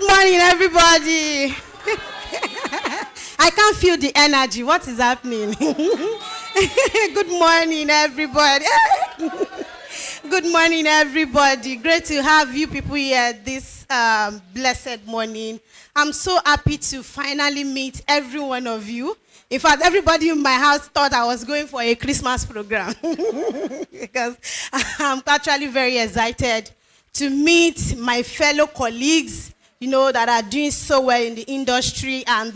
Good morning, everybody. I can't feel the energy. What is happening? Good morning, everybody. Good morning, everybody. Great to have you people here this blessed morning. I'm so happy to finally meet every one of you. In fact, everybody in my house thought I was going for a Christmas program because I'm actually very excited to meet my fellow colleagues, that are doing so well in the industry, and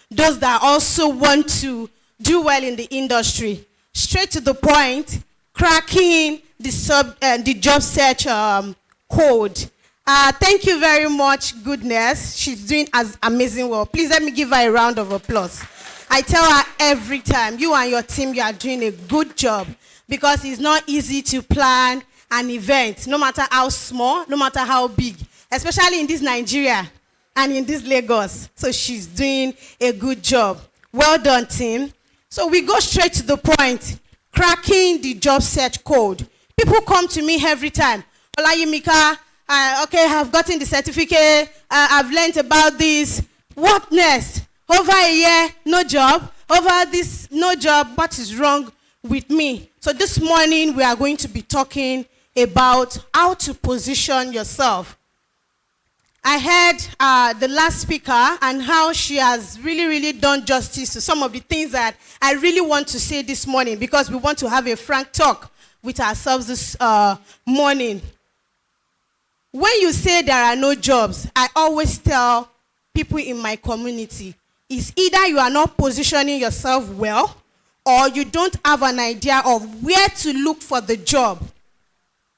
those that also want to do well in the industry. Straight to the point, cracking the job search code. Thank you very much, Goodness. She's doing amazing work. Please let me give her a round of applause. I tell her every time, you and your team, you are doing a good job, because it's not easy to plan an event, no matter how small, no matter how big, especially in this Nigeria and in this Lagos. So she's doing a good job. Well done, team. So we go straight to the point, cracking the job search code. People come to me every time. Olayimika, okay, I've gotten the certificate, I've learned about this. What next? Over a year, no job. Over this, no job. What is wrong with me? So this morning, we are going to be talking about how to position yourself. I heard the last speaker and how she has really done justice to some of the things that I really want to say this morning, because we want to have a frank talk with ourselves this morning. When you say there are no jobs, I always tell people in my community, it's either you are not positioning yourself well, or you don't have an idea of where to look for the job.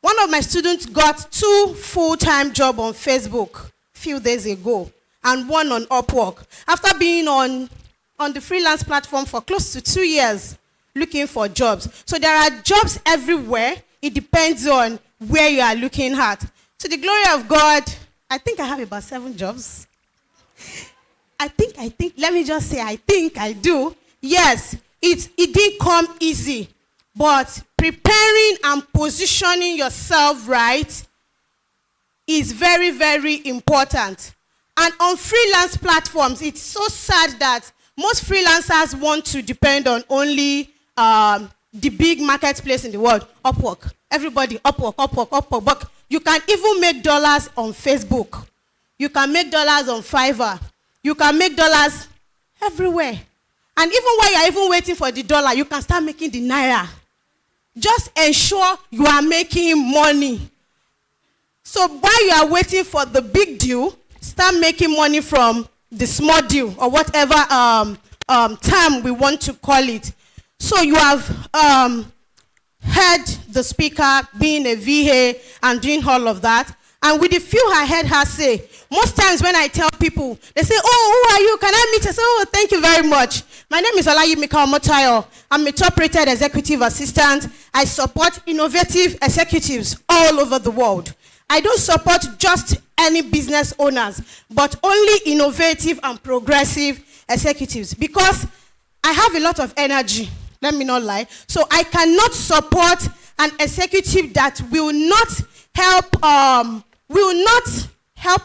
One of my students got 2 full-time jobs on Facebook a few days ago, and 1 on Upwork, after being on the freelance platform for close to 2 years looking for jobs. So there are jobs everywhere. It depends on where you are looking at. To the glory of God, I think I have about 7 jobs. I think, let me just say, I think I do. Yes, it didn't come easy, but preparing and positioning yourself right is very important. And on freelance platforms, it's so sad that most freelancers want to depend on only the big marketplace in the world, Upwork. Everybody, Upwork. But you can even make dollars on Facebook. You can make dollars on Fiverr. You can make dollars everywhere. And even while you're even waiting for the dollar, you can start making the naira. Just ensure you are making money. So while you are waiting for the big deal, start making money from the small deal, or whatever term we want to call it. So you have heard the speaker being a VA and doing all of that. And with the few I heard her say, most times when I tell people, they say, oh, who are you? Can I meet you? I say, oh, thank you very much. My name is Olayimika Omotayo. I'm a top-rated executive assistant. I support innovative executives all over the world. I don't support just any business owners, but only innovative and progressive executives, because I have a lot of energy. Let me not lie. So I cannot support an executive that will not help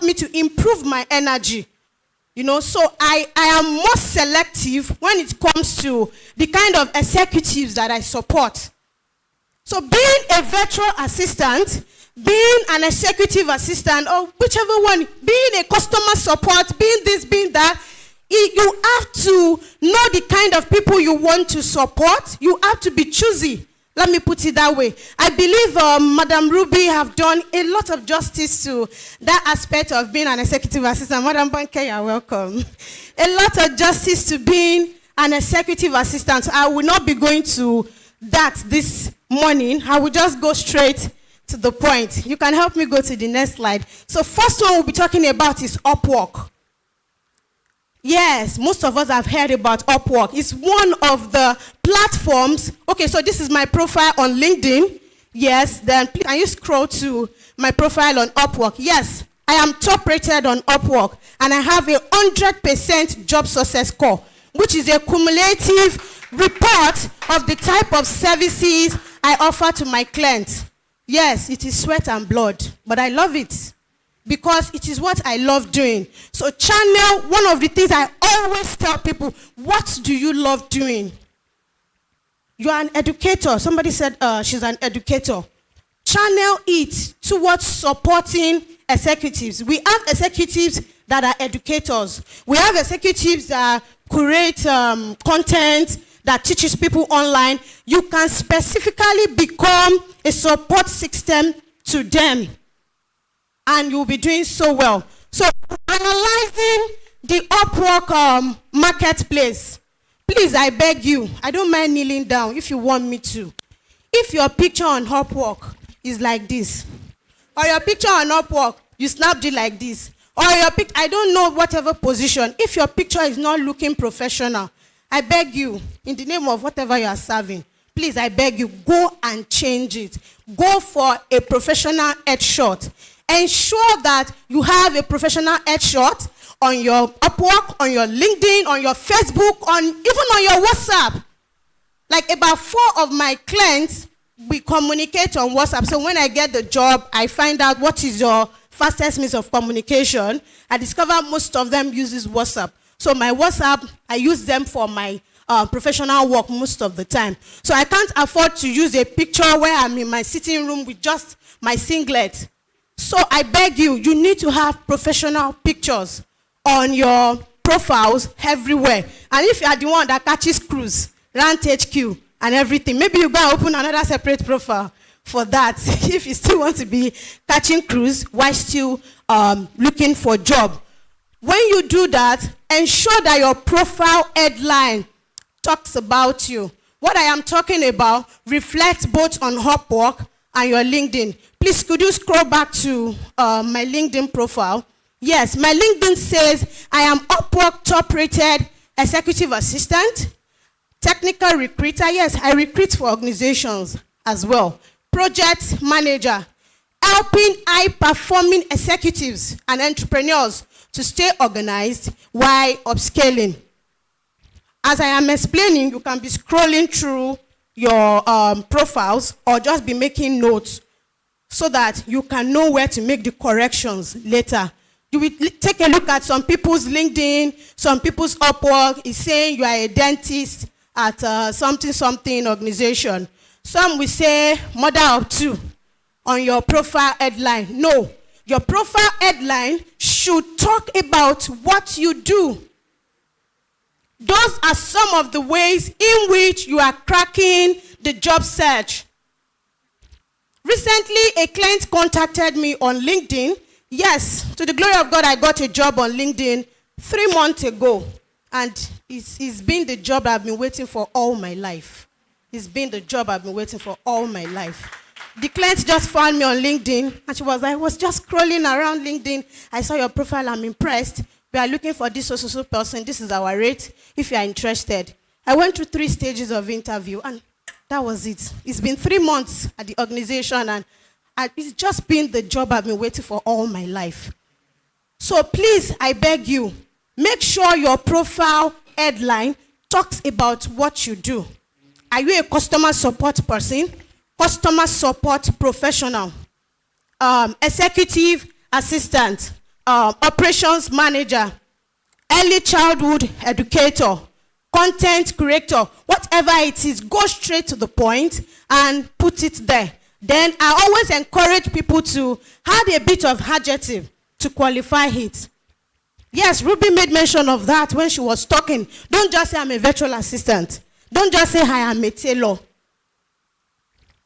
me to improve my energy. So I am more selective when it comes to the kind of executives that I support. So being a virtual assistant, being an executive assistant, or whichever one, being a customer support, being this, being that, you have to know the kind of people you want to support. You have to be choosy. Let me put it that way. I believe Madam Ruby have done a lot of justice to that aspect of being an executive assistant. Madam Banke, you're welcome. A lot of justice to being an executive assistant. I will not be going to that this morning. I will just go straight to the point. You can help me go to the next slide. So first one we'll be talking about is Upwork. Yes, most of us have heard about Upwork. It's one of the platforms. Okay, so this is my profile on LinkedIn. Yes, then please, can you scroll to my profile on Upwork? Yes, I am top rated on Upwork, and I have a 100% job success score, which is a cumulative report of the type of services I offer to my clients. Yes, it is sweat and blood, but I love it. because it is what I love doing. So channel, one of the things I always tell people, what do you love doing? You are an educator. Somebody said she's an educator. Channel it towards supporting executives. We have executives that are educators. We have executives that create content that teaches people online. You can specifically become a support system to them, and you'll be doing so well. So analyzing the Upwork marketplace, please, I beg you, I don't mind kneeling down if you want me to. If your picture on Upwork is like this, or your picture on Upwork, you snapped it like this, or your picture, I don't know, whatever position, if your picture is not looking professional, I beg you, in the name of whatever you are serving, please, I beg you, go and change it. Go for a professional headshot. Ensure that you have a professional headshot on your Upwork, on your LinkedIn, on your Facebook, even on your WhatsApp. Like about 4 of my clients, we communicate on WhatsApp. So when I get the job, I find out what is your fastest means of communication. I discover most of them uses WhatsApp. So my WhatsApp, I use them for my professional work most of the time. So I can't afford to use a picture where I'm in my sitting room with just my singlet. So I beg you, you need to have professional pictures on your profiles everywhere. And if you are the one that catches cruise, Rant HQ, and everything, maybe you go and open another separate profile for that if you still want to be catching cruise while still looking for a job. When you do that, ensure that your profile headline talks about you. What I am talking about reflects both on Upwork and your LinkedIn. Please, could you scroll back to my LinkedIn profile? Yes, my LinkedIn says I am Upwork top-rated executive assistant, technical recruiter. Yes, I recruit for organizations as well. Project manager, helping high-performing executives and entrepreneurs to stay organized while upscaling. As I am explaining, you can be scrolling through your profiles or just be making notes so that you can know where to make the corrections later. You will take a look at some people's LinkedIn, some people's Upwork is saying you are a dentist at something organization. Some will say mother of 2 on your profile headline. No, your profile headline should talk about what you do. Those are some of the ways in which you are cracking the job search. Recently, a client contacted me on LinkedIn. Yes, to the glory of God, I got a job on LinkedIn 3 months ago. And it's been the job I've been waiting for all my life. It's been the job I've been waiting for all my life. The client just found me on LinkedIn, and she was like, I was just scrolling around LinkedIn. I saw your profile, I'm impressed. We are looking for this so person. This is our rate, if you are interested. I went through 3 stages of interview, and that was it. It's been 3 months at the organization, and it's just been the job I've been waiting for all my life. So please, I beg you, make sure your profile headline talks about what you do. Are you a customer support person? Customer support professional? Executive assistant? Operations manager? Early childhood educator? Content creator? Whatever it is, go straight to the point and put it there. Then I always encourage people to add a bit of adjective to qualify it. Yes, Ruby made mention of that when she was talking. Don't just say I'm a virtual assistant. Don't just say I am a tailor.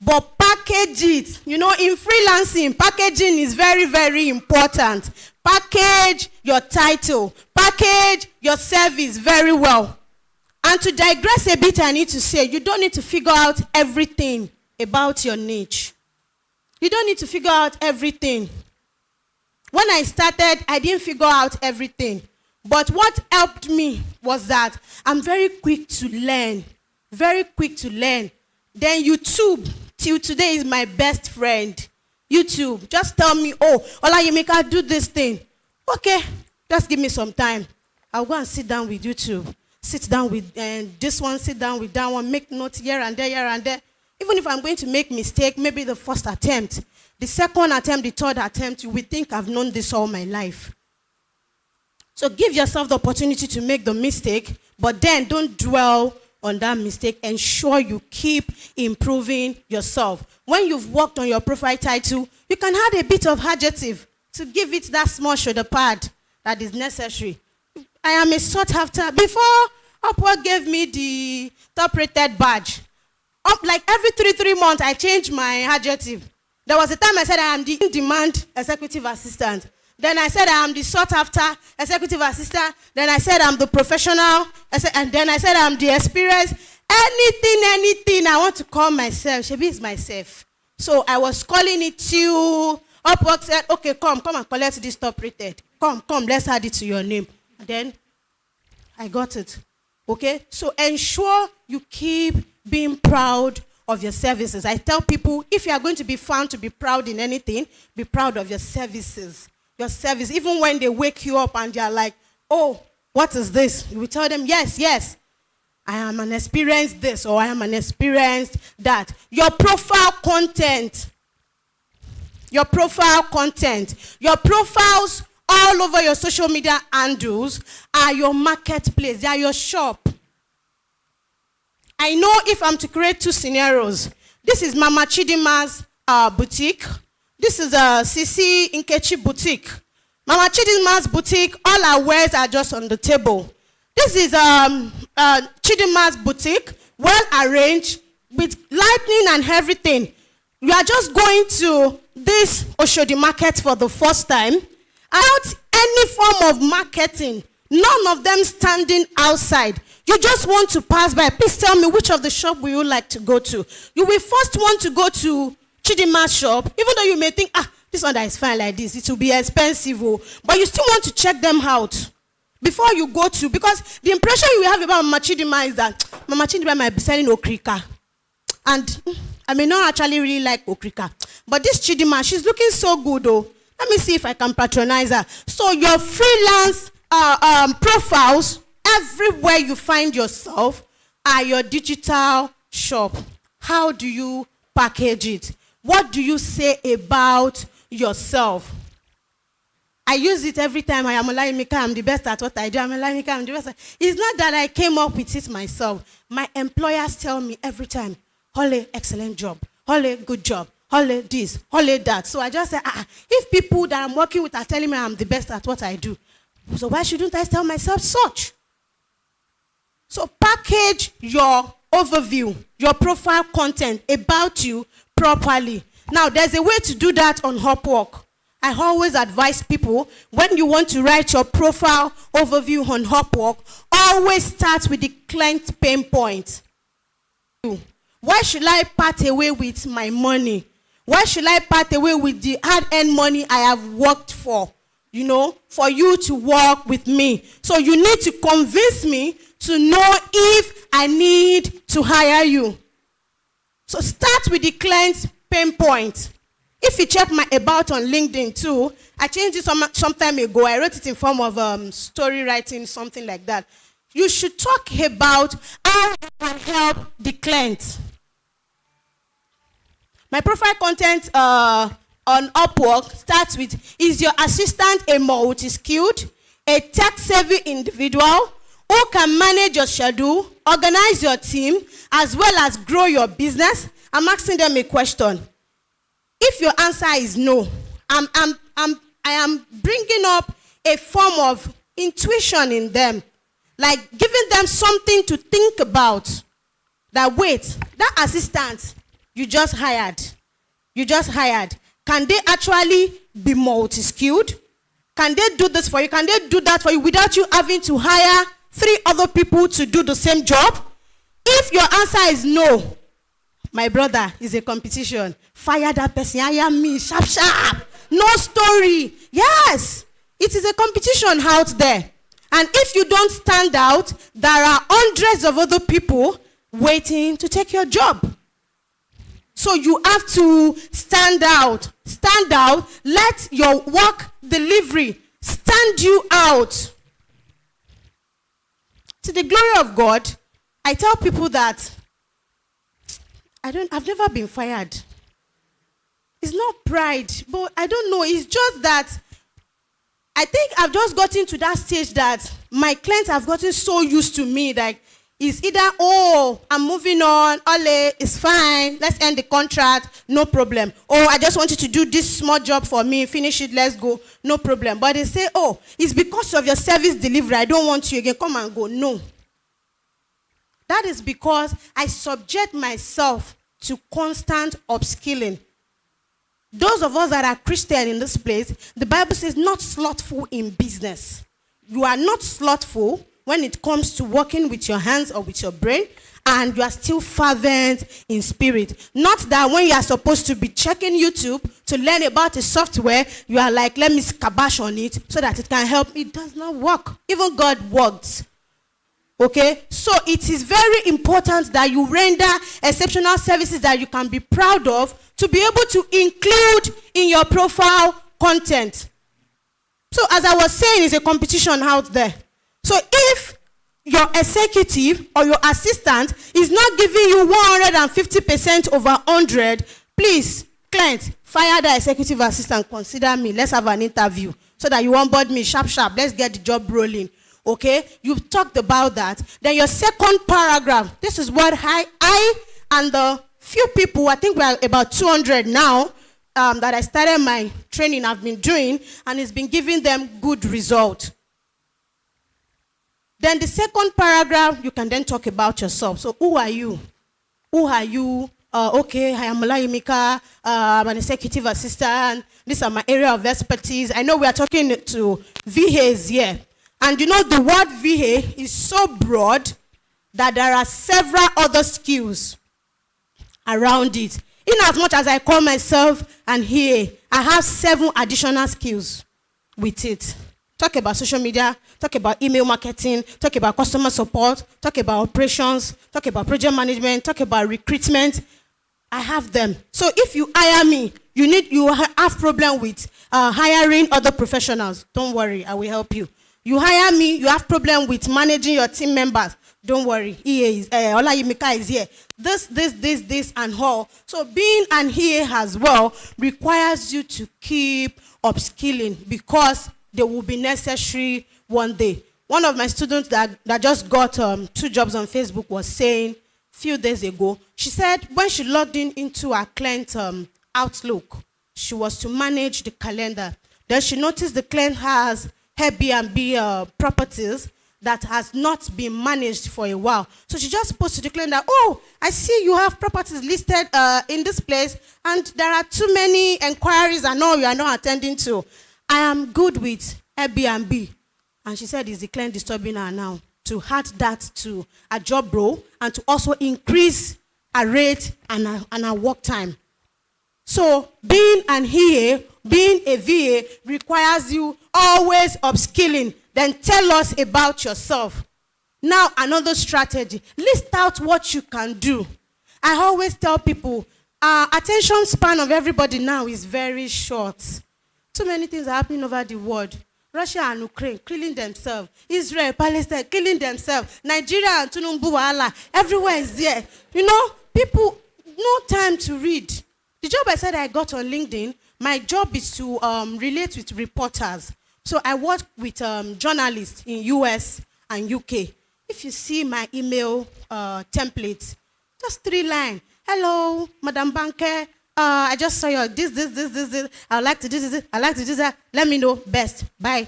But package it. You know, in freelancing, packaging is very, very important. Package your title. Package your service very well. And to digress a bit, I need to say, you don't need to figure out everything about your niche. You don't need to figure out everything. When I started, I didn't figure out everything. But what helped me was that I'm very quick to learn. Very quick to learn. Then YouTube, till today, is my best friend. YouTube, just tell me, oh, Olayimika, do this thing. Okay, just give me some time. I'll go and sit down with YouTube. Sit down with this one, sit down with that one, make notes here and there, here and there. Even if I'm going to make mistake, maybe the first attempt, The second attempt, the third attempt, you will think I've known this all my life. So give yourself the opportunity to make the mistake, but then don't dwell on that mistake. Ensure you keep improving yourself. When you've worked on your profile title, you can add a bit of adjective to give it that small shoulder pad that is necessary. I am a sought after. Before Upwork gave me the top rated badge, like every 3 months, I change my adjective. There was a time I said I am the in-demand executive assistant. Then I said I am the sought-after executive assistant. Then I said I'm the professional. And then I said I'm the experienced. Anything I want to call myself. Shebi is myself. So I was calling it to Upwork said, okay, come and collect this top rated. Come, let's add it to your name. And then I got it. Okay? So ensure you keep being proud of your services. I tell people, if you are going to be found to be proud in anything, be proud of your services. Your service, even when they wake you up and they're like, oh, what is this? You will tell them, yes, I am an experienced this or I am an experienced that. Your profile content, your profiles all over your social media handles are your marketplace. They are your shop. I know if I'm to create 2 scenarios, this is Mama Chidima's boutique. This is a Sisi Nkechi boutique. Mama Chidima's boutique, all our wares are just on the table. This is Chidima's boutique, well arranged, with lighting and everything. You are just going to this Oshodi market for the first time, without any form of marketing, none of them standing outside. You just want to pass by. Please tell me, which of the shop will you like to go to? You will first want to go to Chidima's shop, even though you may think, this one that is fine like this, it will be expensive, but you still want to check them out before you go to, because the impression you have about Mama Chidima is that Mama Chidima might be selling okrika. And I may not actually really like okrika, but this Chidima, she's looking so good, though. Let me see if I can patronize her. So your freelance profiles, everywhere you find yourself, are your digital shop. How do you package it? What do you say about yourself? I use it every time. I am Olayimika, I'm the best at what I do. I'm Olayimika, I'm the best. It's not that I came up with it myself. My employers tell me every time, Ole, excellent job. Ole, good job. Ole, this. Ole, that. So I just say, if people that I'm working with are telling me I'm the best at what I do, so why shouldn't I tell myself such? So package your overview, your profile content about you properly. Now, there's a way to do that on Upwork. I always advise people, when you want to write your profile overview on Upwork, always start with the client pain point. Why should I part away with my money? Why should I part away with the hard-earned money I have worked for? For you to work with me. So you need to convince me to know if I need to hire you. So start with the client's pain point. If you check my about on LinkedIn too, I changed it some time ago. I wrote it in form of story writing, something like that. You should talk about how you can help the client. My profile content on Upwork starts with, is your assistant a multi-skilled, a tech-savvy individual who can manage your schedule, organize your team, as well as grow your business? I'm asking them a question. If your answer is no, I am bringing up a form of intuition in them, like giving them something to think about. That wait, that assistant you just hired, can they actually be multi-skilled? Can they do this for you? Can they do that for you without you having to hire 3 other people to do the same job? If your answer is no, my brother, is a competition. Fire that person, hire me, sharp. No story. Yes, it is a competition out there. And if you don't stand out, there are hundreds of other people waiting to take your job. So you have to stand out. Stand out. Let your work delivery stand you out. To the glory of God, I tell people that I've never been fired. It's not pride, but I don't know. It's just that I think I've just gotten to that stage that my clients have gotten so used to me that it's either, oh, I'm moving on, Ole, it's fine, let's end the contract, no problem. Oh, I just want you to do this small job for me, finish it, let's go, no problem. But they say, oh, it's because of your service delivery, I don't want you again, come and go. No. That is because I subject myself to constant upskilling. Those of us that are Christian in this place, the Bible says not slothful in business. You are not slothful when it comes to working with your hands or with your brain, and you are still fervent in spirit. Not that when you are supposed to be checking YouTube to learn about a software, you are like, let me scabash on it so that it can help. It does not work. Even God works. Okay, so it is very important that you render exceptional services that you can be proud of to be able to include in your profile content. So as I was saying, it's a competition out there. So if your executive or your assistant is not giving you 150% over 100, please, client, fire the executive assistant, consider me, let's have an interview so that you onboard me sharp, let's get the job rolling. Okay, you've talked about that. Then your second paragraph, this is what I and the few people, I think we're about 200 now, that I started my training, I've been doing, and it's been giving them good result. Then the second paragraph, you can then talk about yourself. So who are you? Who are you? Okay, I am Olayimika, I'm an executive assistant. These are my area of expertise. I know we are talking to VAs here. And you know, the word VA is so broad that there are several other skills around it. In as much as I call myself an VA, I have 7 additional skills with it. Talk about social media, talk about email marketing, talk about customer support, talk about operations, talk about project management, talk about recruitment. I have them. So if you hire me, you have problem with hiring other professionals. Don't worry, I will help you. You hire me, you have problem with managing your team members. Don't worry, Olayimika is here. This, and all. So being an EA as well requires you to keep upskilling because they will be necessary one day. One of my students that just got 2 jobs on Facebook was saying a few days ago, she said when she logged into her client Outlook, she was to manage the calendar. Then she noticed the client has Airbnb properties that has not been managed for a while. So she just posted to the client that, oh, I see you have properties listed in this place and there are too many inquiries and all you are not attending to. I am good with Airbnb. And she said, is the client disturbing her now? To add that to a job role and to also increase a rate and a work time. So being an EA, being a VA requires you always upskilling. Then tell us about yourself. Now another strategy. List out what you can do. I always tell people, attention span of everybody now is very short. Too many things are happening over the world. Russia and Ukraine killing themselves. Israel, Palestine killing themselves. Nigeria and Tunumbu Wala. Everywhere is there. You know, people, no time to read. The job I said I got on LinkedIn, my job is to relate with reporters. So I work with journalists in US and UK. If you see my email template, just 3 lines. Hello, Madam Banker. I just saw your this. I would like to do this. I like to do that. Let me know best. Bye.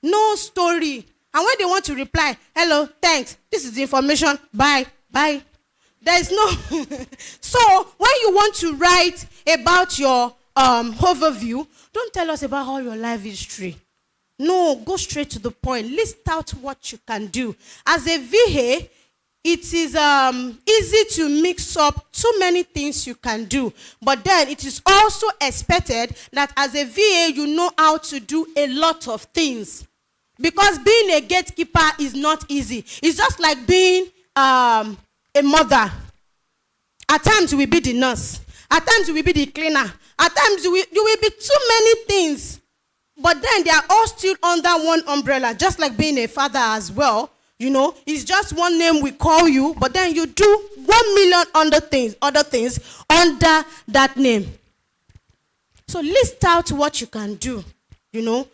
No story. And when they want to reply, hello, thanks. This is the information. Bye. There is no. So when you want to write about your overview, don't tell us about all your life history. No, go straight to the point. List out what you can do. As a VA, it is easy to mix up too many things you can do. But then it is also expected that as a VA, you know how to do a lot of things. Because being a gatekeeper is not easy. It's just like being a mother. At times you will be the nurse. At times you will be the cleaner. At times you will be too many things. But then they are all still under one umbrella, just like being a father as well. You know, it's just one name we call you, but then you do 1 million other things under that name. So list out what you can do,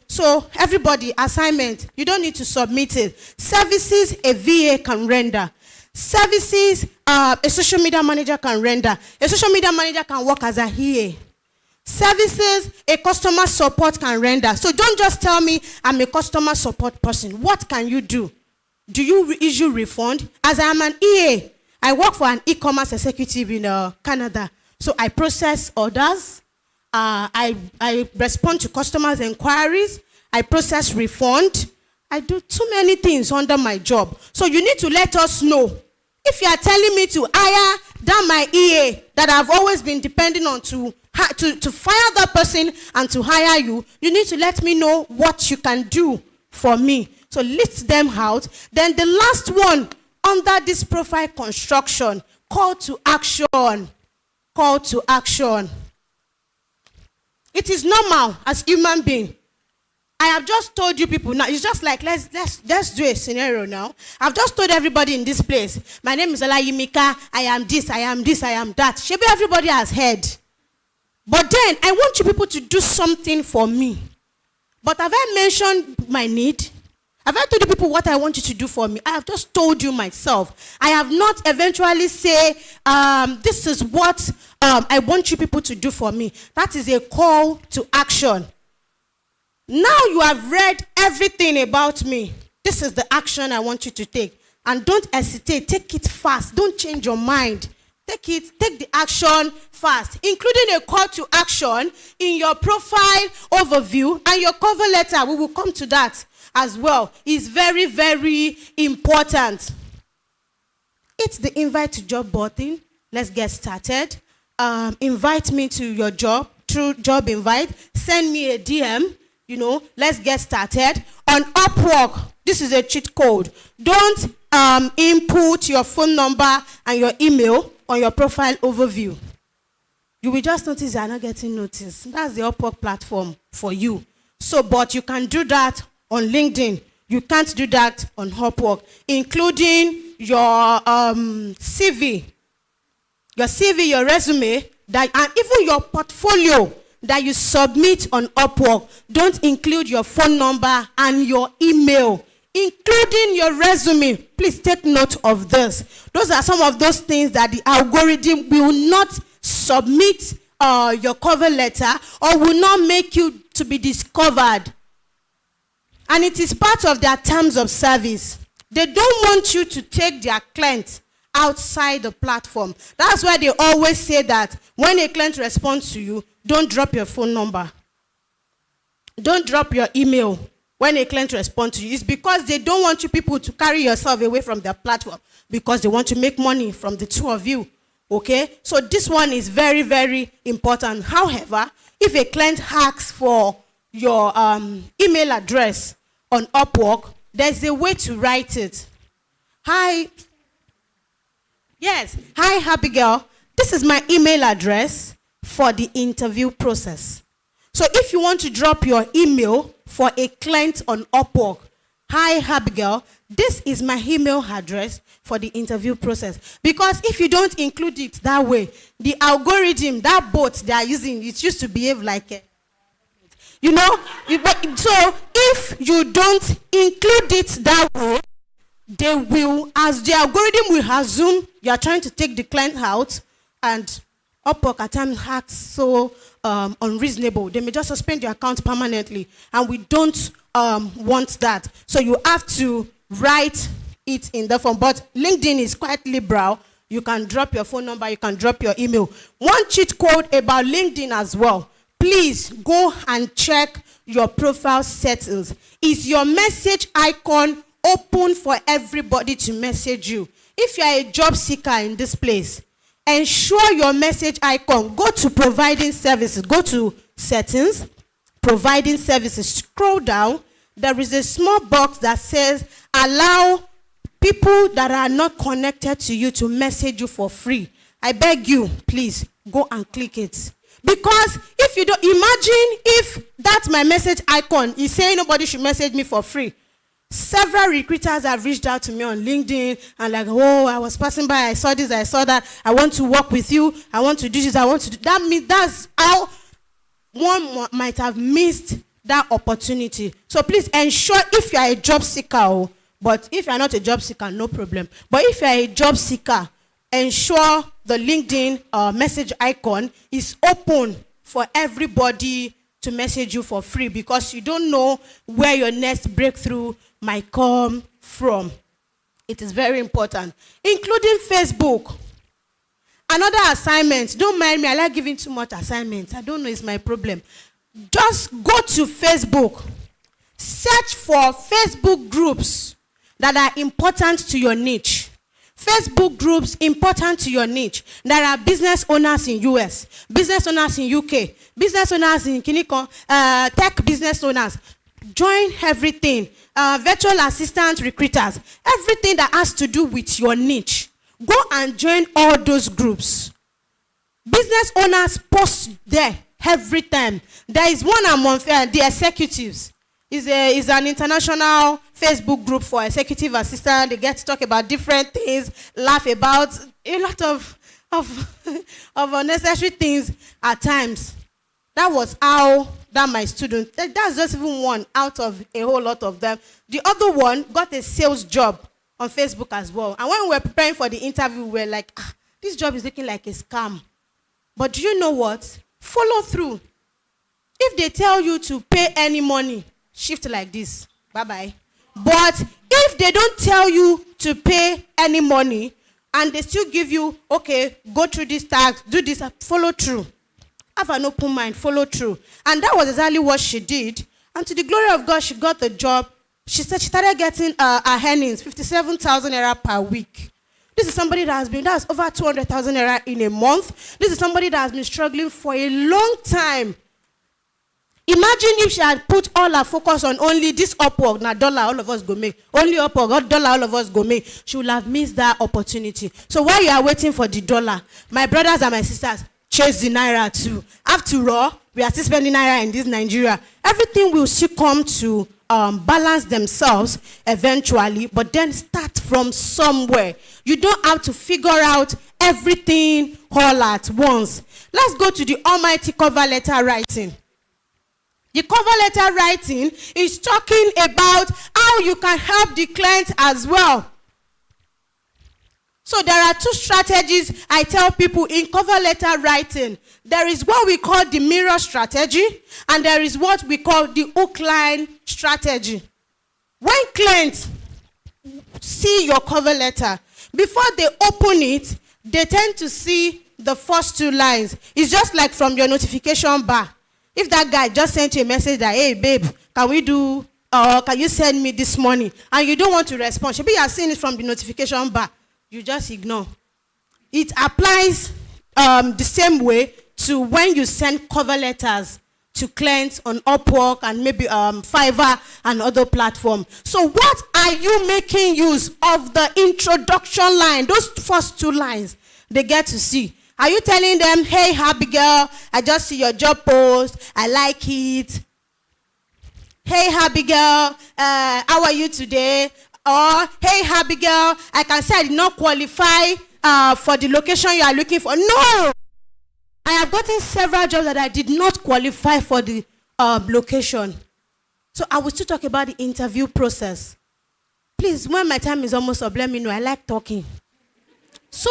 So everybody, assignment, you don't need to submit it. Services a VA can render. Services a social media manager can render. A social media manager can work as a EA. Services a customer support can render. So don't just tell me I'm a customer support person. What can you do? Do you issue refund? As I am an EA, I work for an e-commerce executive in Canada. So I process orders. I respond to customers' inquiries. I process refund. I do too many things under my job. So you need to let us know. If you are telling me to hire that my EA that I've always been depending on to fire that person and to hire you, you need to let me know what you can do for me. So list them out. Then the last one under this profile construction, call to action. Call to action. It is normal as human being. I have just told you people now, it's just like, let's do a scenario now. I've just told everybody in this place, my name is Olayimika, I am this, I am this, I am that. Maybe everybody has heard. But then, I want you people to do something for me. But have I mentioned my need? Have I told you people what I want you to do for me? I have just told you myself. I have not eventually say, this is what I want you people to do for me. That is a call to action. Now you have read everything about me. This is the action I want you to take. And don't hesitate. Take it fast. Don't change your mind. Take the action fast, including a call to action in your profile overview and your cover letter. We will come to that as well. It's very, very important. It's the invite to job button. Let's get started. Invite me to your job through job invite. Send me a DM. Let's get started. On Upwork, this is a cheat code. Don't input your phone number and your email on your profile overview. You will just notice you are not getting noticed. That's the Upwork platform for you. So, but you can do that on LinkedIn. You can't do that on Upwork, including your CV, your resume, and even your portfolio that you submit on Upwork. Don't include your phone number and your email, including your resume. Please take note of this. Those are some of those things that the algorithm will not submit your cover letter or will not make you to be discovered. And it is part of their terms of service. They don't want you to take their clients outside the platform. That's why they always say that when a client responds to you, don't drop your phone number. Don't drop your email when a client responds to you. It's because they don't want you people to carry yourself away from their platform, because they want to make money from the two of you. Okay? So this one is very, very important. However, if a client asks for your email address on Upwork, there's a way to write it. Hi, Abigail. This is my email address for the interview process. So if you want to drop your email for a client on Upwork, hi, Abigail, this is my email address for the interview process. Because if you don't include it that way, the algorithm, that bot they are using, it used to behave like a, so if you don't include it that way, they will, as the algorithm will assume you are trying to take the client out, and Upwork at times acts so unreasonable. They may just suspend your account permanently, and we don't want that. So you have to write it in the form. But LinkedIn is quite liberal. You can drop your phone number, you can drop your email. One cheat code about LinkedIn as well. Please go and check your profile settings. Is your message icon open for everybody to message you? If you are a job seeker in this place, ensure your message icon, go to providing services, go to settings, providing services, scroll down. There is a small box that says allow people that are not connected to you to message you for free. I beg you, please go and click it. Because if you don't, imagine if that's my message icon is saying nobody should message me for free. Several recruiters have reached out to me on LinkedIn and like, oh, I was passing by, I saw this, I saw that, I want to work with you, I want to do this, I want to do that. Means that's how might have missed that opportunity. So please ensure, if you are a job seeker, but if you are not a job seeker, no problem. But if you are a job seeker, ensure the LinkedIn message icon is open for everybody to message you for free, because you don't know where your next breakthrough might come from. It is very important. Including Facebook. Another assignment. Don't mind me, I like giving too much assignments. I don't know, it's my problem. Just go to Facebook. Search for Facebook groups that are important to your niche. Facebook groups important to your niche. There are business owners in US, business owners in UK, business owners in Kiniko, tech business owners. Join everything. Virtual assistant recruiters. Everything that has to do with your niche. Go and join all those groups. Business owners post there every time. There is one among the executives. Is an international Facebook group for executive assistants. They get to talk about different things, laugh about a lot of unnecessary things at times. That was how that my student, that's just even one out of a whole lot of them. The other one got a sales job on Facebook as well. And when we were preparing for the interview, we were like, this job is looking like a scam. But do you know what? Follow through. If they tell you to pay any money, shift like this. Bye-bye. But if they don't tell you to pay any money, and they still give you, okay, go through this task, do this, follow through. Have an open mind, follow through. And that was exactly what she did. And to the glory of God, she got the job. She said she started getting her earnings, 57,000 naira per week. This is somebody that's over 200,000 naira in a month. This is somebody that has been struggling for a long time. Imagine if she had put all her focus on only this Upwork, now dollar, all of us go make. Only Upwork, dollar, all of us go make. She would have missed that opportunity. So while you are waiting for the dollar, my brothers and my sisters, chase the naira too. After all, we are still spending naira in this Nigeria. Everything will still come to balance themselves eventually, but then start from somewhere. You don't have to figure out everything all at once. Let's go to the almighty cover letter writing. The cover letter writing is talking about how you can help the client as well. So there are two strategies I tell people in cover letter writing. There is what we call the mirror strategy, and there is what we call the hook line strategy. When clients see your cover letter, before they open it, they tend to see the first two lines. It's just like from your notification bar. If that guy just sent you a message that, hey, babe, can you send me this money? And you don't want to respond. Maybe you are seeing it from the notification bar. You just ignore. It applies the same way to when you send cover letters to clients on Upwork and maybe Fiverr and other platforms. So what are you making use of the introduction line? Those first two lines they get to see. Are you telling them, hey, happy girl, I just see your job post, I like it. Hey, happy girl, how are you today? Or, hey, happy girl, I can say I did not qualify for the location you are looking for. No! I have gotten several jobs that I did not qualify for the location. So I will still talk about the interview process. Please, when my time is almost up, let me know. I like talking. So,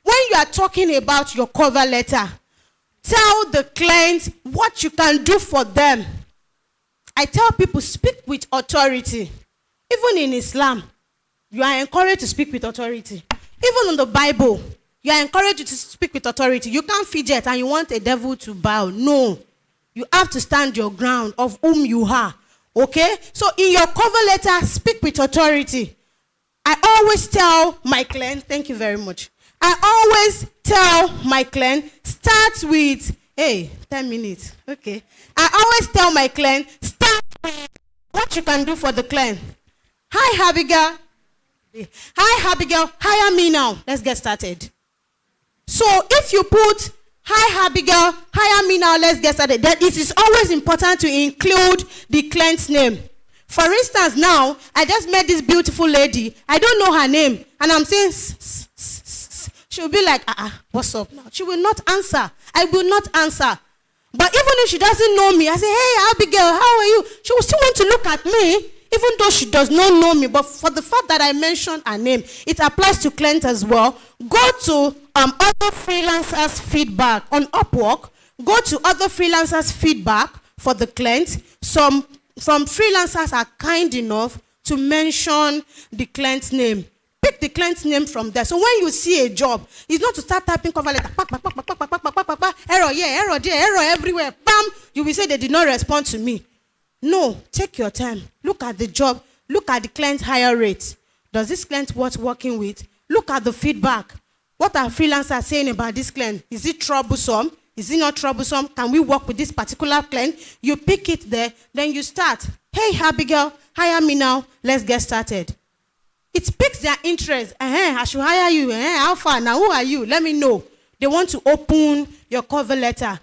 when you are talking about your cover letter, tell the client what you can do for them. I tell people, speak with authority. Even in Islam, you are encouraged to speak with authority. Even in the Bible, you are encouraged to speak with authority. You can't fidget and you want a devil to bow. No. You have to stand your ground of whom you are. Okay? So in your cover letter, speak with authority. I always tell my client, thank you very much. I always tell my client, start with, hey, 10 minutes. Okay. I always tell my client, start with what you can do for the client. Hi, Abigail. Hi, Abigail. Hire me now. Let's get started. So if you put, hi, Abigail, hire me now, let's get started, then it is always important to include the client's name. For instance, now, I just met this beautiful lady. I don't know her name. And I'm saying, she will be like, what's up now? She will not answer. I will not answer. But even if she doesn't know me, I say, hey, Abigail, how are you? She will still want to look at me, even though she does not know me. But for the fact that I mentioned her name, it applies to clients as well. Go to other freelancers' feedback on Upwork. Go to other freelancers' feedback for the client. Some freelancers are kind enough to mention the client's name. Pick the client's name from there. So when you see a job, it's not to start typing cover letter, error here, error there, error everywhere, bam, you will say they did not respond to me. No, take your time. Look at the job. Look at the client's hire rate. Does this client worth working with? Look at the feedback. What are freelancers saying about this client? Is it troublesome? Is it not troublesome? Can we work with this particular client? You pick it there, then you start. Hey, Abigail, hire me now. Let's get started. It piques their interest. I should hire you. How far? Now, who are you? Let me know. They want to open your cover letter.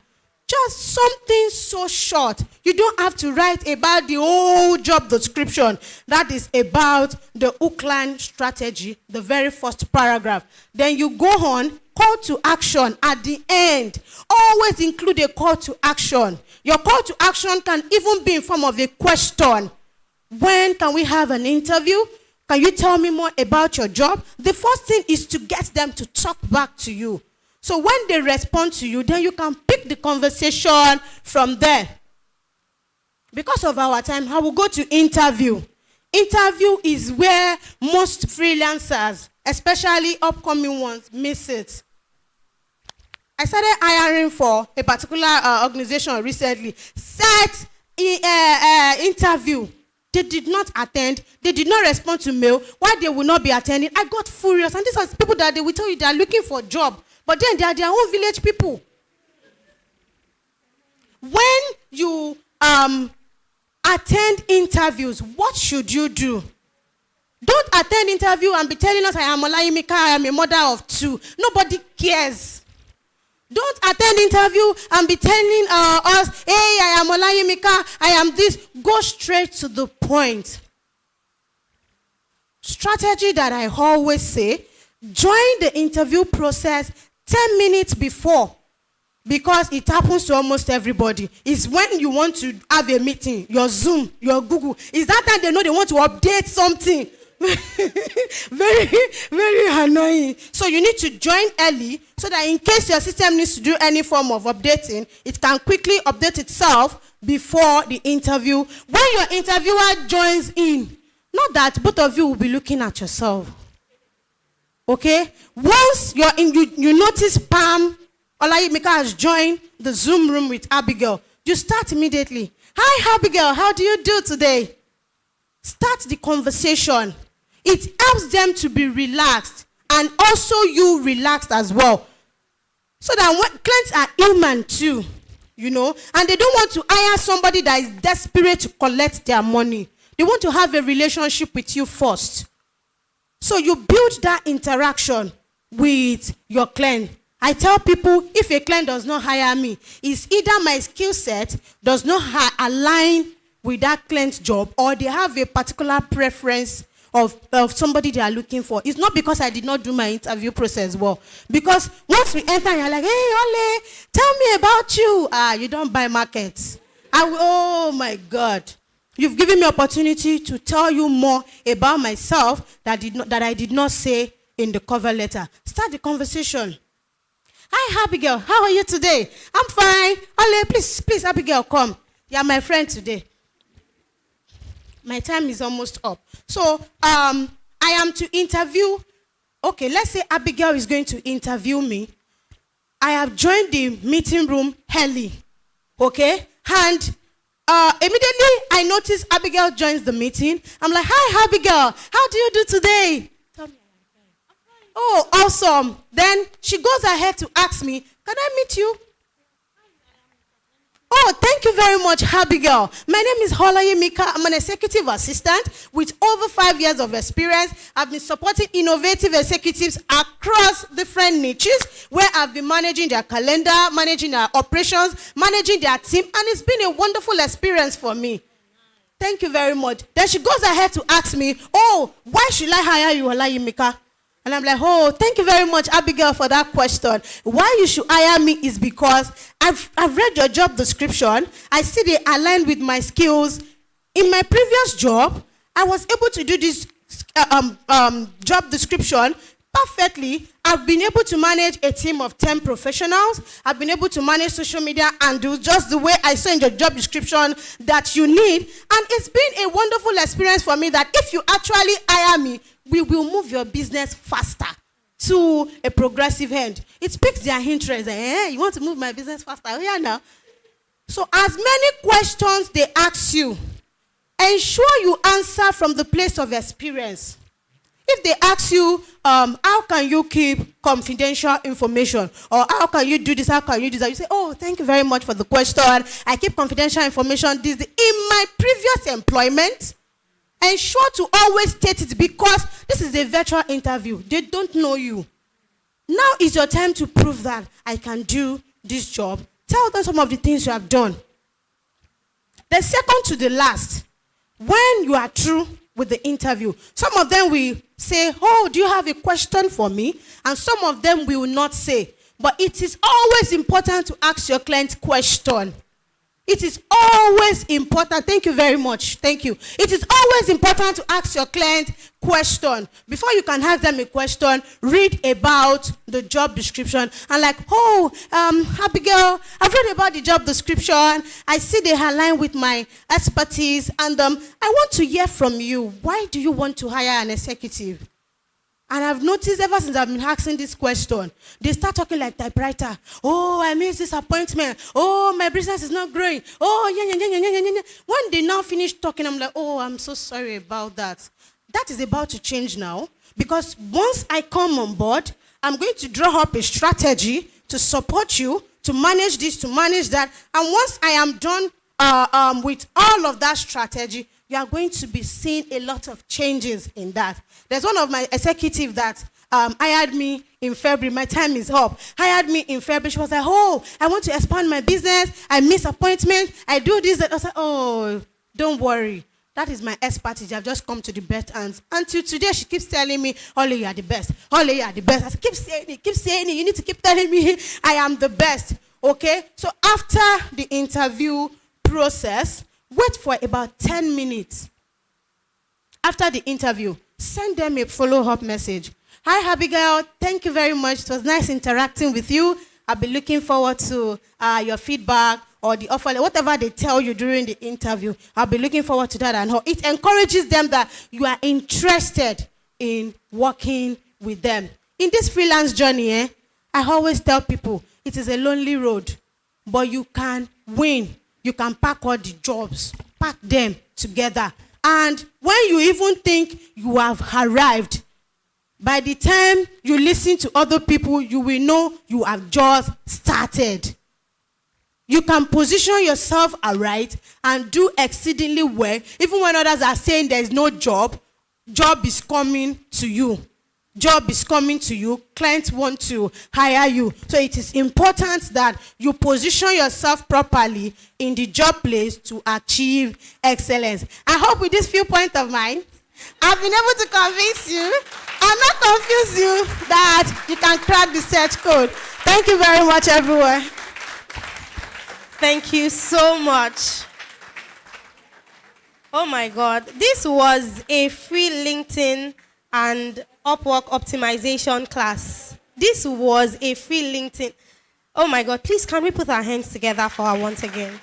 Just something so short. You don't have to write about the whole job description. That is about the hook-line strategy, the very first paragraph. Then you go on, call to action at the end. Always include a call to action. Your call to action can even be in form of a question. When can we have an interview? Can you tell me more about your job? The first thing is to get them to talk back to you. So when they respond to you, then you can pick the conversation from there. Because of our time, I will go to interview. Interview is where most freelancers, especially upcoming ones, miss it. I started hiring for a particular organization recently. Set interview. They did not attend. They did not respond to mail. Why they will not be attending? I got furious. And these are people that they will tell you they are looking for a job. But then they are their own village people. When you attend interviews, what should you do? Don't attend interview and be telling us, I am Olayimika, I am a mother of 2. Nobody cares. Don't attend interview and be telling us, hey, I am Olayimika, I am this. Go straight to the point. Strategy that I always say, join the interview process 10 minutes before, because it happens to almost everybody. It's when you want to have a meeting, your Zoom, your Google. It's that time they know they want to update something. Very, very annoying. So you need to join early so that in case your system needs to do any form of updating, it can quickly update itself before the interview. When your interviewer joins in, not that both of you will be looking at yourself. Okay? Once you're in, you notice Pam Olayimika has joined the Zoom room with Abigail, you start immediately. Hi, Abigail, how do you do today? Start the conversation. It helps them to be relaxed, and also you relaxed as well. So that when clients are human too, you know, and they don't want to hire somebody that is desperate to collect their money. They want to have a relationship with you first. So you build that interaction with your client. I tell people, if a client does not hire me, it's either my skill set does not align with that client's job, or they have a particular preference of somebody they are looking for. It's not because I did not do my interview process well. Because once we enter, you're like, hey, Ole, tell me about you. You don't buy markets. Oh, my God. You've given me opportunity to tell you more about myself that I did not say in the cover letter. Start the conversation. Hi, Abigail. How are you today? I'm fine. Ole, please, Abigail, come. You're my friend today. My time is almost up. So, I am to interview. Okay, let's say Abigail is going to interview me. I have joined the meeting room early. Okay? And immediately I notice Abigail joins the meeting. I'm like, hi, Abigail. How do you do today? Tell me. Oh, awesome. Then she goes ahead to ask me, can I meet you? Oh, thank you very much, Abigail. My name is Olayimika. I'm an executive assistant with over 5 years of experience. I've been supporting innovative executives across different niches where I've been managing their calendar, managing their operations, managing their team, and it's been a wonderful experience for me. Thank you very much. Then she goes ahead to ask me, oh, why should I hire you, Olayimika? And I'm like, oh, thank you very much, Abigail, for that question. Why you should hire me is because I've read your job description. I see they align with my skills. In my previous job, I was able to do this job description perfectly. I've been able to manage a team of 10 professionals. I've been able to manage social media and do just the way I saw in your job description that you need. And it's been a wonderful experience for me that if you actually hire me, we will move your business faster to a progressive end. It piques their interest. You want to move my business faster? Oh, yeah, now. So as many questions they ask you, ensure you answer from the place of experience. If they ask you, how can you keep confidential information? Or how can you do this? How can you do that? You say, oh, thank you very much for the question. I keep confidential information. In my previous employment, ensure to always state it because this is a virtual interview. They don't know you. Now is your time to prove that I can do this job. Tell them some of the things you have done. The second to the last, when you are through with the interview, some of them will say, oh, do you have a question for me? And some of them will not say. But it is always important to ask your client question. It is always important. Thank you very much. Thank you. It is always important to ask your client question. Before you can ask them a question, read about the job description. And like, oh, Abigail, I've read about the job description. I see they align with my expertise. And I want to hear from you. Why do you want to hire an executive? And I've noticed ever since I've been asking this question, they start talking like typewriter. Oh, I missed this appointment. Oh, my business is not growing. Oh, yeah. When they now finish talking, I'm like, oh, I'm so sorry about that. That is about to change now. Because once I come on board, I'm going to draw up a strategy to support you, to manage this, to manage that. And once I am done with all of that strategy, you are going to be seeing a lot of changes in that. There's one of my executives that hired me in February. My time is up. Hired me in February. She was like, oh, I want to expand my business. I miss appointments. I do this. I was like, oh, don't worry. That is my expertise. I've just come to the best hands. Until today, she keeps telling me, Ole, you are the best. Ole, you are the best. I said, keep saying it. Keep saying it. You need to keep telling me I am the best. Okay? So after the interview process, wait for about 10 minutes. After the interview, send them a follow-up message. Hi, Abigail. Thank you very much. It was nice interacting with you. I'll be looking forward to your feedback or the offer, whatever they tell you during the interview. I'll be looking forward to that. And it encourages them that you are interested in working with them. In this freelance journey, I always tell people, it is a lonely road, but you can win. You can pack all the jobs, pack them together. And when you even think you have arrived, by the time you listen to other people, you will know you have just started. You can position yourself aright and do exceedingly well. Even when others are saying there is no job, job is coming to you. Job is coming to you. Clients want to hire you. So it is important that you position yourself properly in the job place to achieve excellence. I hope with this few points of mine, I've been able to convince you and not confuse you that you can crack the search code. Thank you very much, everyone. Thank you so much. Oh my God. This was a free LinkedIn and Upwork optimization class. This was a free LinkedIn. Oh my God, please can we put our hands together for her once again?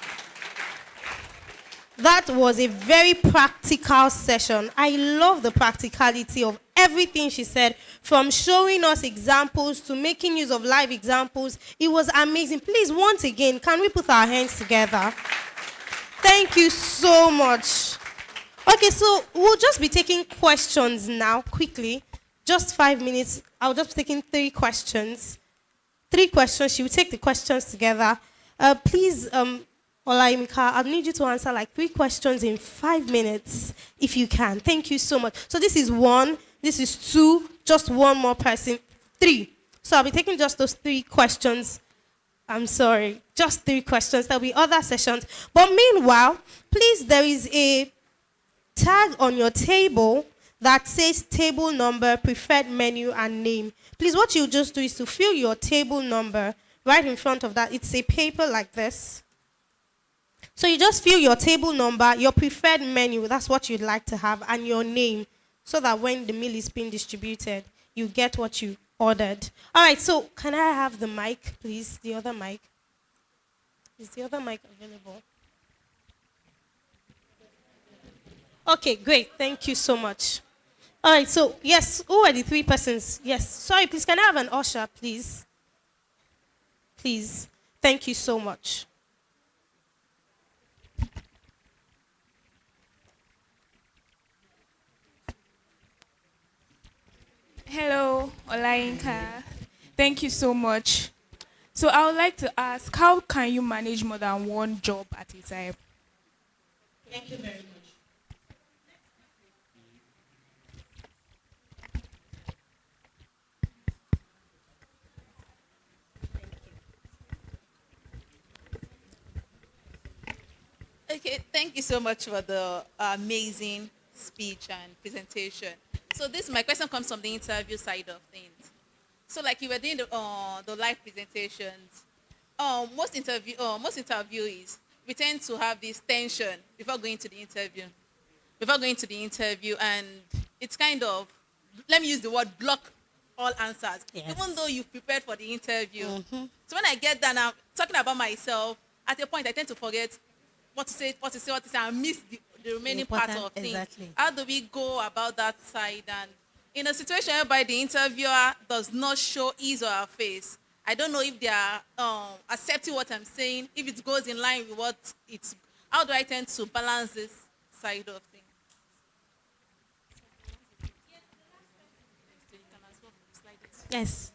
That was a very practical session. I love the practicality of everything she said, from showing us examples to making use of live examples. It was amazing. Please, once again, can we put our hands together? Thank you so much. Okay, so we'll just be taking questions now, quickly. Just 5 minutes. I'll just be taking 3 questions. 3 questions. She will take the questions together. Please, Olayimika, I'll need you to answer like 3 questions in 5 minutes, if you can. Thank you so much. So this is 1, this is 2, just 1 more person, 3. So I'll be taking just those 3 questions. I'm sorry, just 3 questions. There'll be other sessions. But meanwhile, please, there is a tag on your table that says table number, preferred menu, and name. Please, what you just do is to fill your table number right in front of that. It's a paper like this. So you just fill your table number, your preferred menu, that's what you'd like to have, and your name, so that when the meal is being distributed, you get what you ordered. All right, so can I have the mic, please? The other mic. Is the other mic available? Okay, great. Thank you so much. All right, so yes, who are the three persons? Yes, sorry, please, can I have an usher, please? Please. Thank you so much. Hello, Olayinka. Thank you so much. So I would like to ask, how can you manage more than one job at a time? Thank you very much. Okay, thank you so much for the amazing speech and presentation. So my question comes from the interview side of things. So like you were doing the live presentations, most interviewees, we tend to have this tension before going to the interview. And it's kind of, let me use the word, block all answers. Yes. Even though you've prepared for the interview. Mm-hmm. So when I get done, I'm talking about myself, at a point I tend to forget what to say, and miss the remaining part of things. Exactly. How do we go about that side? And in a situation whereby the interviewer does not show his or her face, I don't know if they are accepting what I'm saying, if it goes in line with what it's. How do I tend to balance this side of things? Yes.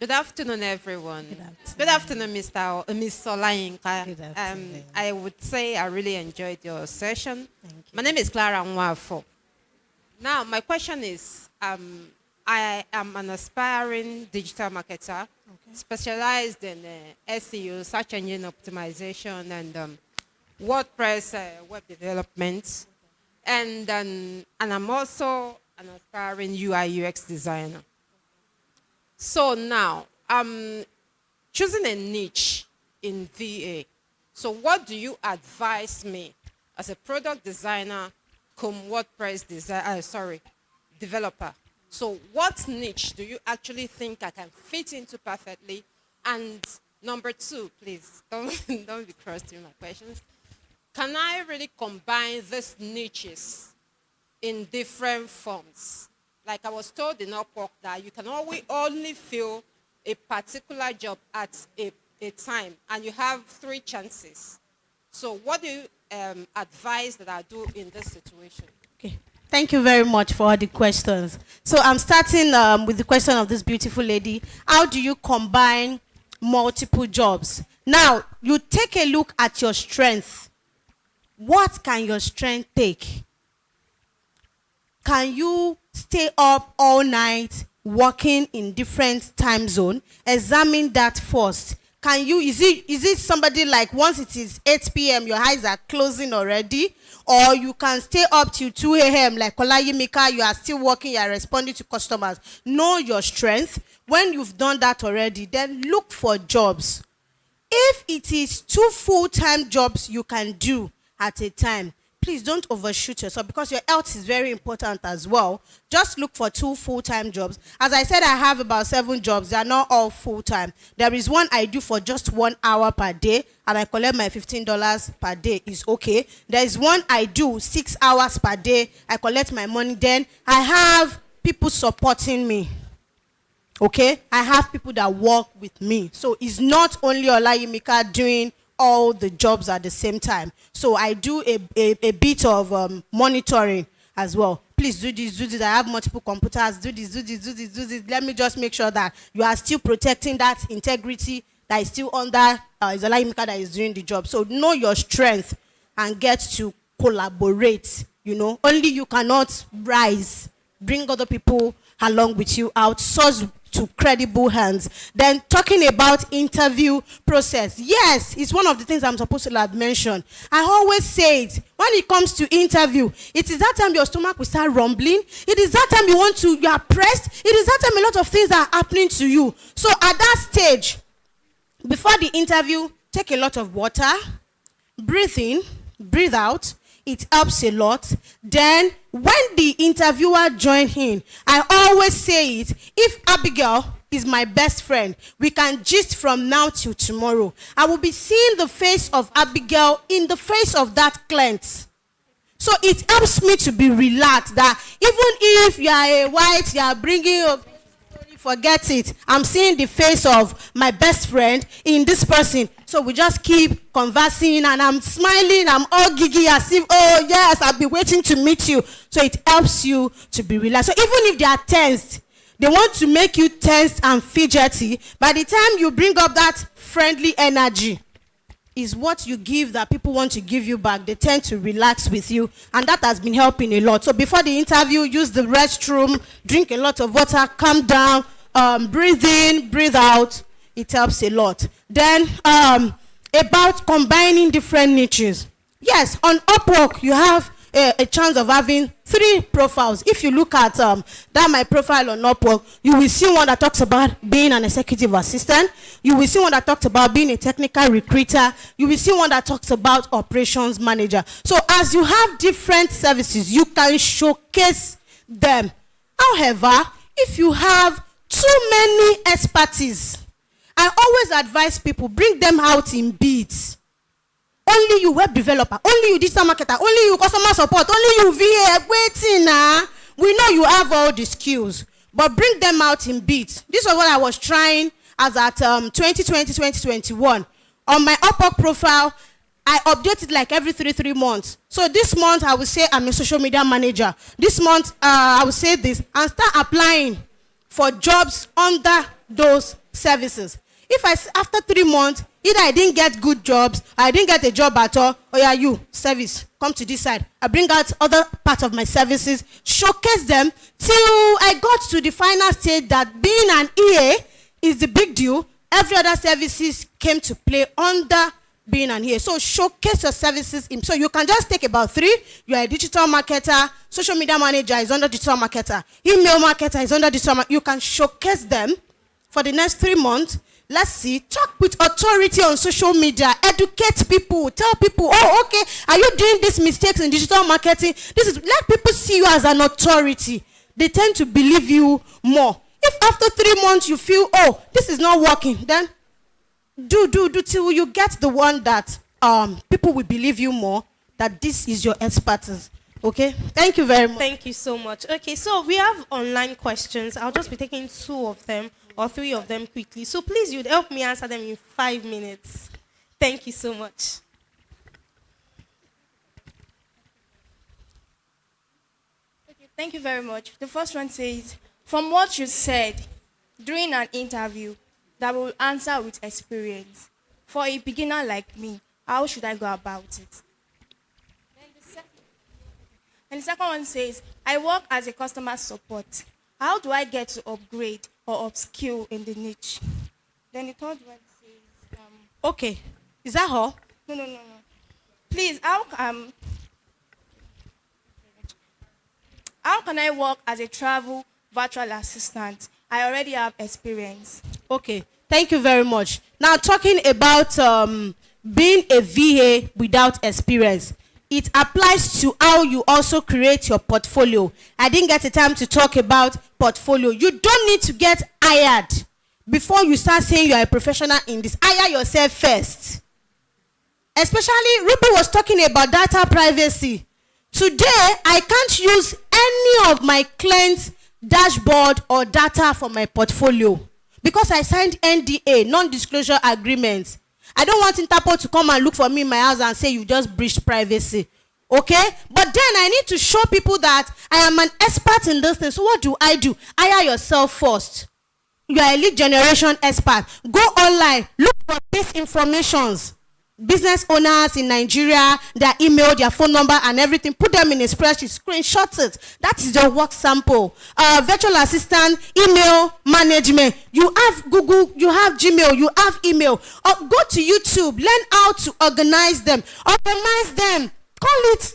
Good afternoon, everyone. Good afternoon, Miss Olayinka. Good afternoon. I would say I really enjoyed your session. Thank you. My name is Clara Nwafo. Now, my question is, I am an aspiring digital marketer, specialized in SEO, search engine optimization, and WordPress web development. And I'm also an aspiring UI UX designer. So now, I'm choosing a niche in VA. So what do you advise me as a product designer, WordPress developer? So what niche do you actually think I can fit into perfectly? And number two, please, don't be cross to my questions. Can I really combine these niches in different forms? Like I was told in Upwork that you can always only fill a particular job at a time, and you have 3 chances. So what do you advise that I do in this situation? Okay. Thank you very much for all the questions. So I'm starting with the question of this beautiful lady. How do you combine multiple jobs? Now, you take a look at your strength. What can your strength take? Can you stay up all night working in different time zone? Examine that first. Can you, is it somebody like once it is 8 p.m. your eyes are closing already? Or you can stay up till 2 a.m. like Olayimika, you are still working, you are responding to customers. Know your strength. When you've done that already, then look for jobs. If it is 2 full-time jobs you can do at a time, please don't overshoot yourself because your health is very important as well. Just look for 2 full-time jobs. As I said, I have about 7 jobs. They are not all full-time. There is one I do for just 1 hour per day, and I collect my $15 per day. Is okay. There is one I do 6 hours per day. I collect my money. Then I have people supporting me. Okay? I have people that work with me. So it's not only Olayimika doing all the jobs at the same time. So I do a bit of monitoring as well. Please do this. I have multiple computers. Do this. Let me just make sure that you are still protecting that integrity that is still under, is Olayimika that is doing the job. So know your strength and get to collaborate. Only you cannot rise. Bring other people along with you, outsource to credible hands. Then talking about interview process. Yes, it's one of the things I'm supposed to have mentioned. I always say it. When it comes to interview, it is that time your stomach will start rumbling. It is that time you are pressed. It is that time a lot of things are happening to you. So at that stage, before the interview, take a lot of water, breathe in, breathe out. It helps a lot. Then when the interviewer joins in, I always say it, if Abigail is my best friend, we can gist from now till tomorrow. I will be seeing the face of Abigail in the face of that client. So it helps me to be relaxed that even if you are a white, you are bringing up, forget it. I'm seeing the face of my best friend in this person. So we just keep conversing and I'm smiling. I'm all giggy as if, oh yes, I've been waiting to meet you. So it helps you to be relaxed. So even if they are tensed, they want to make you tense and fidgety. By the time you bring up that friendly energy, is what you give that people want to give you back. They tend to relax with you, and that has been helping a lot. So before the interview, use the restroom, drink a lot of water, calm down, breathe in, breathe out. It helps a lot. Then about combining different niches. Yes, on Upwork, you have a chance of having 3 profiles. If you look at that my profile on Upwork, you will see one that talks about being an executive assistant. You will see one that talks about being a technical recruiter. You will see one that talks about operations manager. So as you have different services, you can showcase them. However, if you have too many expertise, I always advise people, bring them out in beats. Only you web developer, only you digital marketer, only you customer support, only you VA, waiting now. We know you have all the skills, but bring them out in bits. This is what I was trying as at 2020, 2021. On my Upwork profile, I update it like every 3 months. So this month, I will say I'm a social media manager. This month, I will say this and start applying for jobs under those services. If after 3 months, either I didn't get good jobs, or I didn't get a job at all, or yeah, you, service, come to this side. I bring out other parts of my services, showcase them, till I got to the final stage that being an EA is the big deal. Every other services came to play under being an EA. So showcase your services. So you can just take about 3. You are a digital marketer, social media manager is under digital marketer, email marketer is under digital marketer. You can showcase them for the next 3 months. Let's see, talk with authority on social media, educate people, tell people, oh, okay, are you doing these mistakes in digital marketing? Let people see you as an authority. They tend to believe you more. If after 3 months you feel, oh, this is not working, then do till you get the one that people will believe you more, that this is your expertise. Okay, thank you very much. Thank you so much. Okay, so we have online questions. I'll just be taking 2 of them or 3 of them quickly. So please, you'd help me answer them in 5 minutes. Thank you so much. Okay, thank you very much. The first one says, from what you said during an interview that will answer with experience, for a beginner like me, how should I go about it? And the second one says, I work as a customer support. How do I get to upgrade or upskill in the niche? Then the third one says, okay, is that all? No. Please, how can I work as a travel virtual assistant? I already have experience. Okay, thank you very much. Now talking about being a VA without experience. It applies to how you also create your portfolio. I didn't get the time to talk about portfolio. You don't need to get hired before you start saying you are a professional in this. Hire yourself first. Especially, Ruby was talking about data privacy. Today, I can't use any of my clients' dashboard or data for my portfolio because I signed NDA, non-disclosure agreements. I don't want Interpol to come and look for me in my house and say you just breached privacy. Okay? But then I need to show people that I am an expert in this thing. So what do? Hire yourself first. you are a lead generation expert. Go online, look for these informations. Business owners in Nigeria, their email, their phone number, and everything. Put them in a spreadsheet, screenshot it. That is your work sample. Virtual assistant, email management. You have Google, you have Gmail, you have email. Go to YouTube, learn how to organize them. Organize them. Call it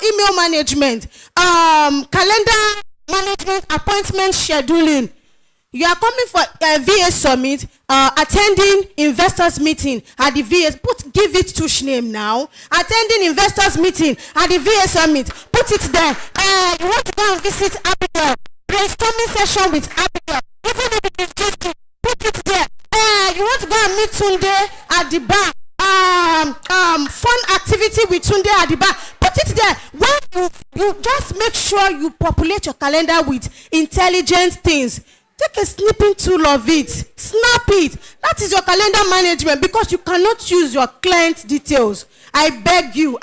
email management, calendar management, appointment scheduling. You are coming for a VA summit, attending investors meeting at the VA. Give it Tush name now. Attending investors meeting at the VA summit. Put it there. You want to go and visit Abigail. Brainstorming session with Abigail. Even if it is just put it there. You want to go and meet Tunde at the bar. Fun activity with Tunde at the bar. Put it there. When you just make sure you populate your calendar with intelligent things. Take a snipping tool of it. Snap it. That is your calendar management, because you cannot use your client details. I beg you.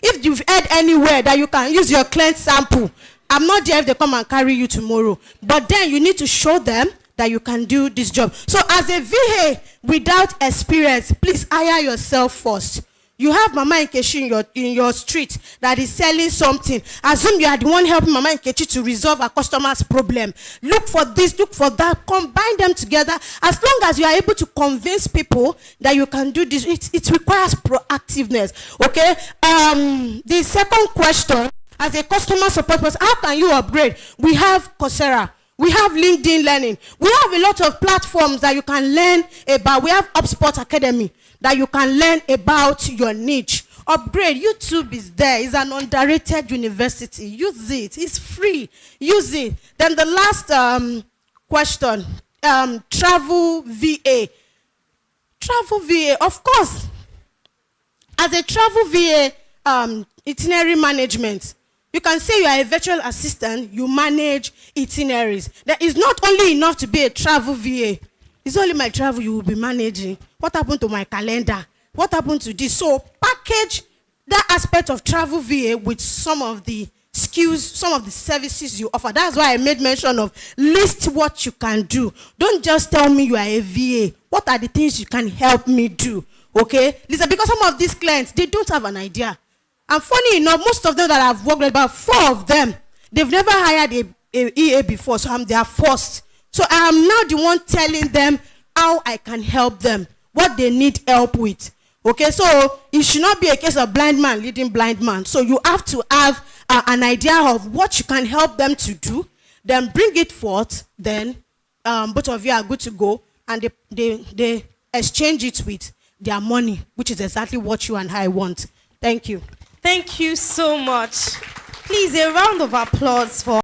If you've heard anywhere that you can use your client sample, I'm not there if they come and carry you tomorrow. But then you need to show them that you can do this job. So as a VA without experience, please hire yourself first. You have Mama Nkechi in your street that is selling something. Assume you are the one helping Mama Nkechi to resolve a customer's problem. Look for this, look for that. Combine them together. As long as you are able to convince people that you can do this, it requires proactiveness. Okay? The second question, as a customer support person, how can you upgrade? We have Coursera. We have LinkedIn Learning. We have a lot of platforms that you can learn about. We have HubSpot Academy that you can learn about your niche. Upgrade. YouTube is there. It's an underrated university. Use it. It's free. Use it. Then the last question, travel VA. Travel VA, of course. As a travel VA, itinerary management. You can say you are a virtual assistant, you manage itineraries. That is not only enough to be a travel VA. It's only my travel you will be managing. What happened to my calendar? What happened to this? So package that aspect of travel VA with some of the skills, some of the services you offer. That's why I made mention of list what you can do. Don't just tell me you are a VA. What are the things you can help me do? Okay? Listen, because some of these clients, they don't have an idea. And funny enough, most of them that I've worked with, about 4 of them, they've never hired a EA before, so they are forced. So I am now the one telling them how I can help them, what they need help with. Okay, so it should not be a case of blind man leading blind man. So you have to have an idea of what you can help them to do, then bring it forth, then both of you are good to go, and they exchange it with their money, which is exactly what you and I want. Thank you. Thank you so much. Please, a round of applause for